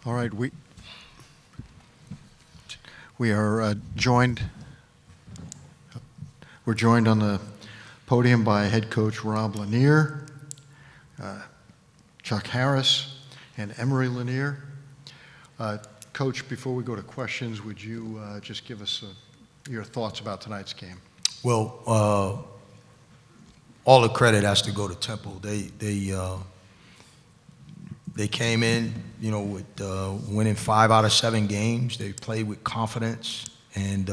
All right, we are joined. We're joined on the podium by head coach Rob Lanier, Chuck Harris, and Emory Lanier. Coach, before we go to questions, would you just give us your thoughts about tonight's game? Well, all the credit has to go to Temple. They came in, with winning 5 out of 7 games. They played with confidence, and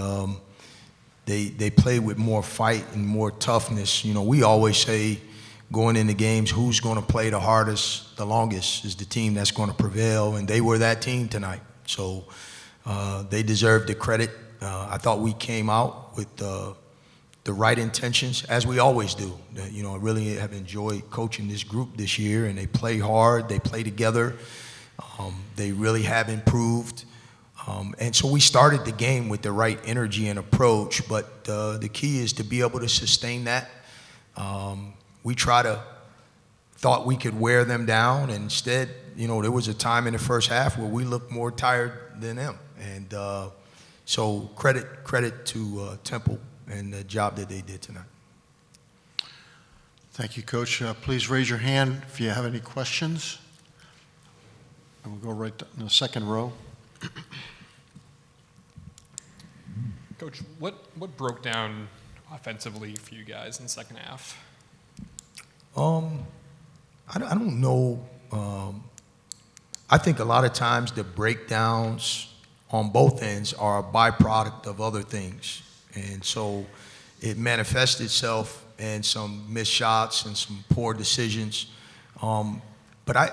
they played with more fight and more toughness. We always say going into games, who's going to play the hardest, the longest is the team that's going to prevail, and they were that team tonight. So they deserve the credit. I thought we came out with the right intentions, as we always do. I really have enjoyed coaching this group this year, and they play hard, they play together. They really have improved. And so we started the game with the right energy and approach, but the key is to be able to sustain that. We thought we could wear them down, and instead, there was a time in the first half where we looked more tired than them. And so credit to Temple and the job that they did tonight. Thank you, Coach. Please raise your hand if you have any questions. And we'll go right in the second row. Coach, what broke down offensively for you guys in the second half? I don't know. I think a lot of times the breakdowns on both ends are a byproduct of other things. And so it manifests itself in some missed shots and some poor decisions. But I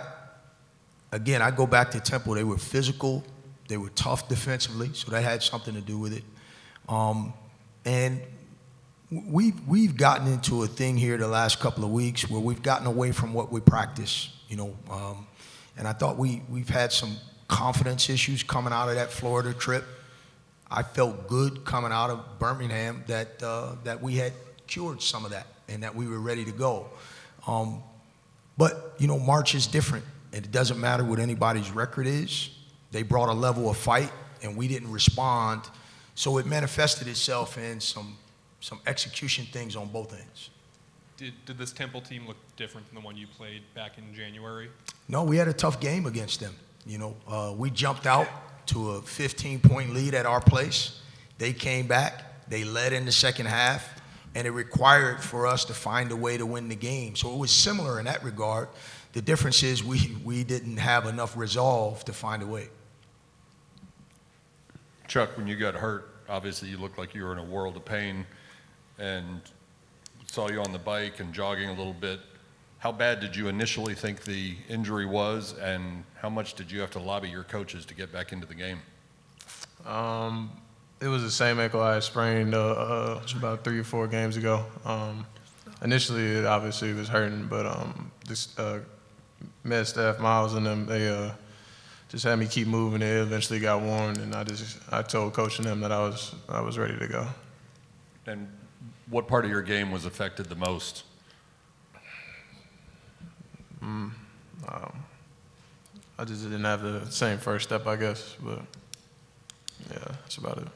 go back to Temple. They were physical. They were tough defensively, so that had something to do with it. And we've gotten into a thing here the last couple of weeks where we've gotten away from what we practice, and I thought we've had some confidence issues coming out of that Florida trip. I felt good coming out of Birmingham that we had cured some of that and that we were ready to go. But March is different, and it doesn't matter what anybody's record is. They brought a level of fight, and we didn't respond, so it manifested itself in some execution things on both ends. Did this Temple team look different than the one you played back in January? No, we had a tough game against them. We jumped out to a 15-point lead at our place. They came back. They led in the second half, and it required for us to find a way to win the game. So it was similar in that regard. The difference is we didn't have enough resolve to find a way. Chuck, when you got hurt, obviously you looked like you were in a world of pain, and saw you on the bike and jogging a little bit. How bad did you initially think the injury was, and how much did you have to lobby your coaches to get back into the game? It was the same ankle I had sprained about 3 or 4 games ago. Initially, it obviously was hurting, but this med staff, Miles and them, they just had me keep moving. It eventually got warmed, and I told Coach and them that I was ready to go. And what part of your game was affected the most? I just didn't have the same first step, I guess, but yeah, that's about it.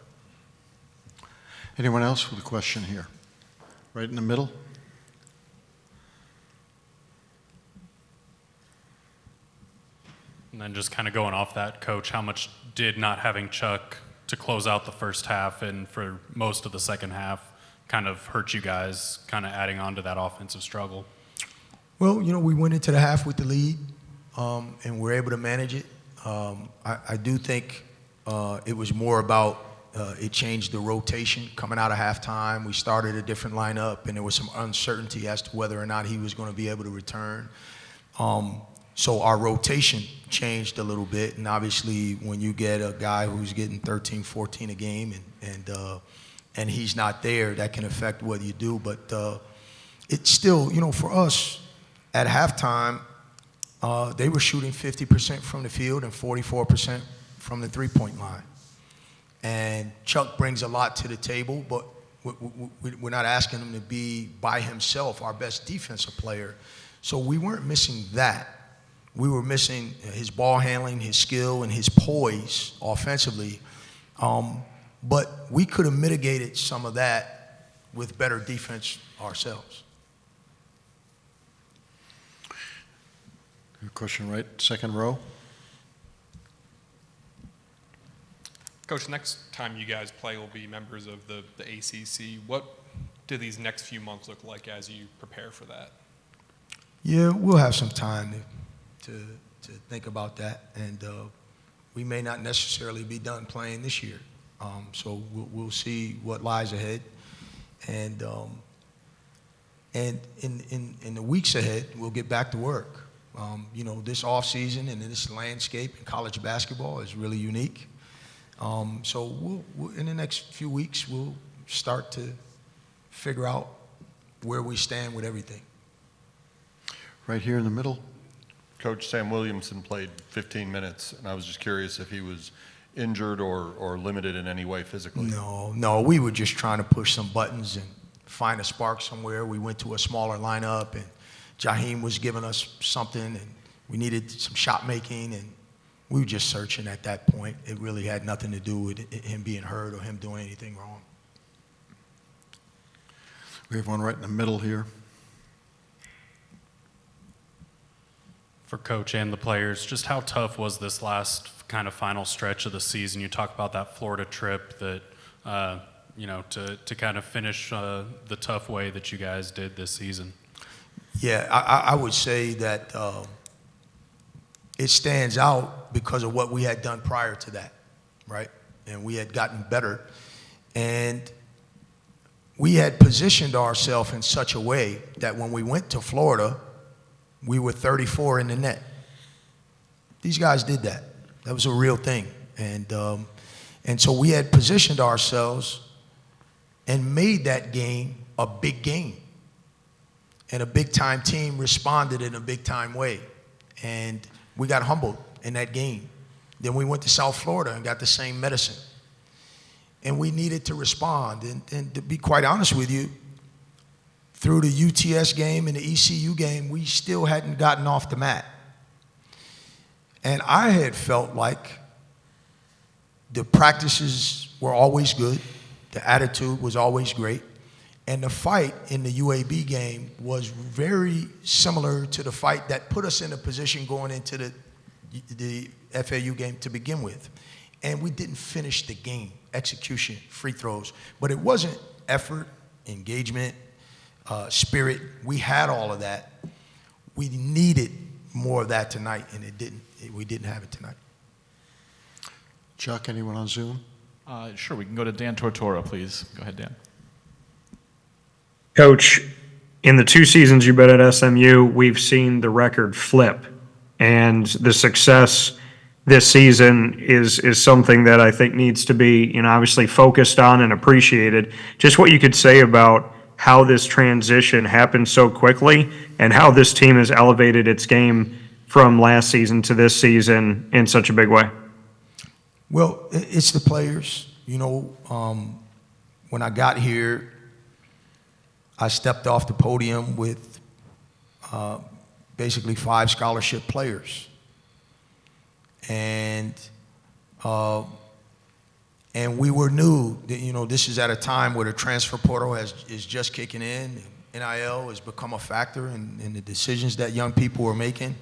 Anyone else with a question here? Right in the middle. And then just kind of going off that, Coach, how much did not having Chuck to close out the first half and for most of the second half kind of hurt you guys, kind of adding on to that offensive struggle? Well, we went into the half with the lead, and we're able to manage it. I do think it was more about it changed the rotation coming out of halftime. We started a different lineup, and there was some uncertainty as to whether or not he was going to be able to return. So our rotation changed a little bit, and obviously when you get a guy who's getting 13, 14 a game and he's not there, that can affect what you do. But it's still, for us, at halftime, they were shooting 50% from the field and 44% from the three-point line. And Chuck brings a lot to the table, but we're not asking him to be by himself our best defensive player. So we weren't missing that. We were missing his ball handling, his skill, and his poise offensively. But we could have mitigated some of that with better defense ourselves. Your question right, second row. Coach, next time you guys play will be members of the ACC. What do these next few months look like as you prepare for that? Yeah, we'll have some time to think about that, and we may not necessarily be done playing this year. So we'll see what lies ahead, and in the weeks ahead, we'll get back to work. You know, this off season and this landscape in college basketball is really unique. So we'll in the next few weeks, we'll start to figure out where we stand with everything. Right here in the middle. Coach Sam Williamson played 15 minutes, and I was just curious if he was injured or limited in any way physically. No, we were just trying to push some buttons and find a spark somewhere. We went to a smaller lineup, and Jaheim was giving us something, and we needed some shot making, and we were just searching at that point. It really had nothing to do with him being hurt or him doing anything wrong. We have one right in the middle here. For Coach and the players, just how tough was this last kind of final stretch of the season? You talk about that Florida trip that, you know, to kind of finish the tough way that you guys did this season. Yeah, I would say that it stands out because of what we had done prior to that, right? And we had gotten better. And we had positioned ourselves in such a way that when we went to Florida, we were 34 in the net. These guys did that. That was a real thing. And so we had positioned ourselves and made that game a big game. And a big-time team responded in a big-time way. And we got humbled in that game. Then we went to South Florida and got the same medicine. And we needed to respond. And to be quite honest with you, through the UTS game and the ECU game, we still hadn't gotten off the mat. And I had felt like the practices were always good, the attitude was always great, and the fight in the UAB game was very similar to the fight that put us in a position going into the FAU game to begin with. And we didn't finish the game, execution, free throws, but it wasn't effort, engagement, spirit. We had all of that. We needed more of that tonight, and we didn't have it tonight. Chuck, anyone on Zoom? Sure, we can go to Dan Tortora, please. Go ahead, Dan. Coach, in the 2 seasons you've been at SMU, we've seen the record flip, and the success this season is something that I think needs to be, obviously focused on and appreciated. Just what you could say about how this transition happened so quickly and how this team has elevated its game from last season to this season in such a big way. Well, it's the players. When I got here, I stepped off the podium with basically 5 scholarship players. And we were new. This is at a time where the transfer portal is just kicking in. NIL has become a factor in the decisions that young people are making.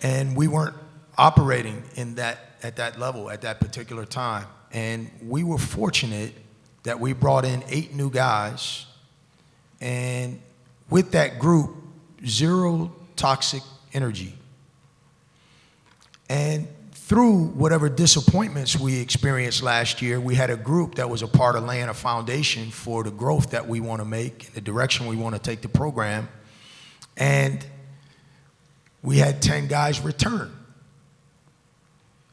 And we weren't operating at that level at that particular time. And we were fortunate that we brought in 8 new guys. And with that group, 0 toxic energy. And through whatever disappointments we experienced last year, we had a group that was a part of laying a foundation for the growth that we want to make, the direction we want to take the program. And we had 10 guys return.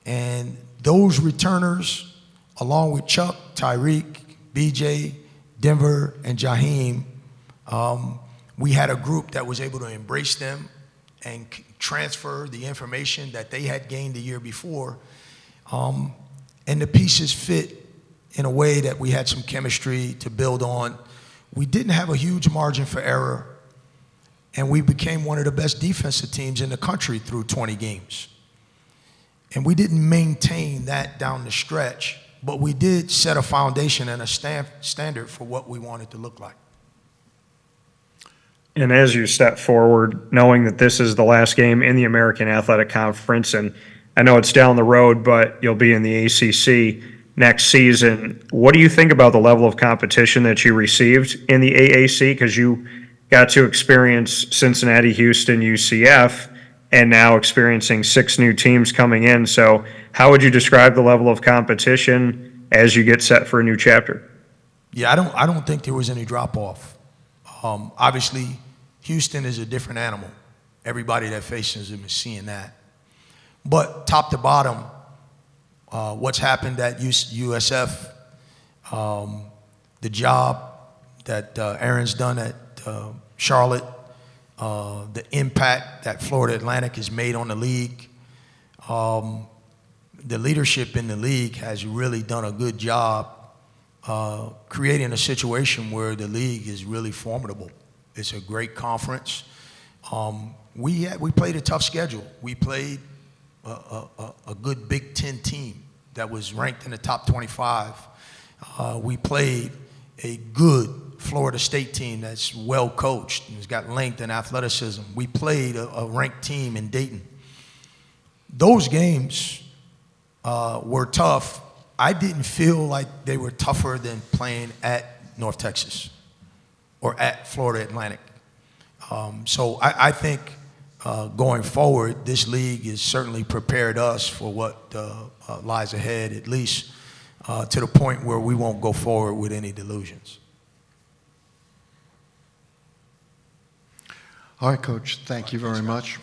And those returners, along with Chuck, Tyreek, BJ, Denver, and Jaheim, we had a group that was able to embrace them and transfer the information that they had gained the year before. And the pieces fit in a way that we had some chemistry to build on. We didn't have a huge margin for error. and we became one of the best defensive teams in the country through 20 games. And we didn't maintain that down the stretch, but we did set a foundation and a standard for what we wanted to look like. And as you step forward, knowing that this is the last game in the American Athletic Conference, and I know it's down the road, but you'll be in the ACC next season, what do you think about the level of competition that you received in the AAC? Because you got to experience Cincinnati, Houston, UCF, and now experiencing 6 new teams coming in. So how would you describe the level of competition as you get set for a new chapter? Yeah, I don't think there was any drop-off. Obviously, Houston is a different animal. Everybody that faces them is seeing that. But top to bottom, what's happened at USF, the job that Aaron's done at Charlotte, the impact that Florida Atlantic has made on the league, the leadership in the league has really done a good job creating a situation where the league is really formidable. It's a great conference. We played a tough schedule. We played a good Big Ten team that was ranked in the top 25. We played a good Florida State team that's well coached and has got length and athleticism. We played a ranked team in Dayton. Those games were tough. I didn't feel like they were tougher than playing at North Texas or at Florida Atlantic. So I think going forward, this league has certainly prepared us for what lies ahead, at least to the point where we won't go forward with any delusions. All right, Coach, thank you very much.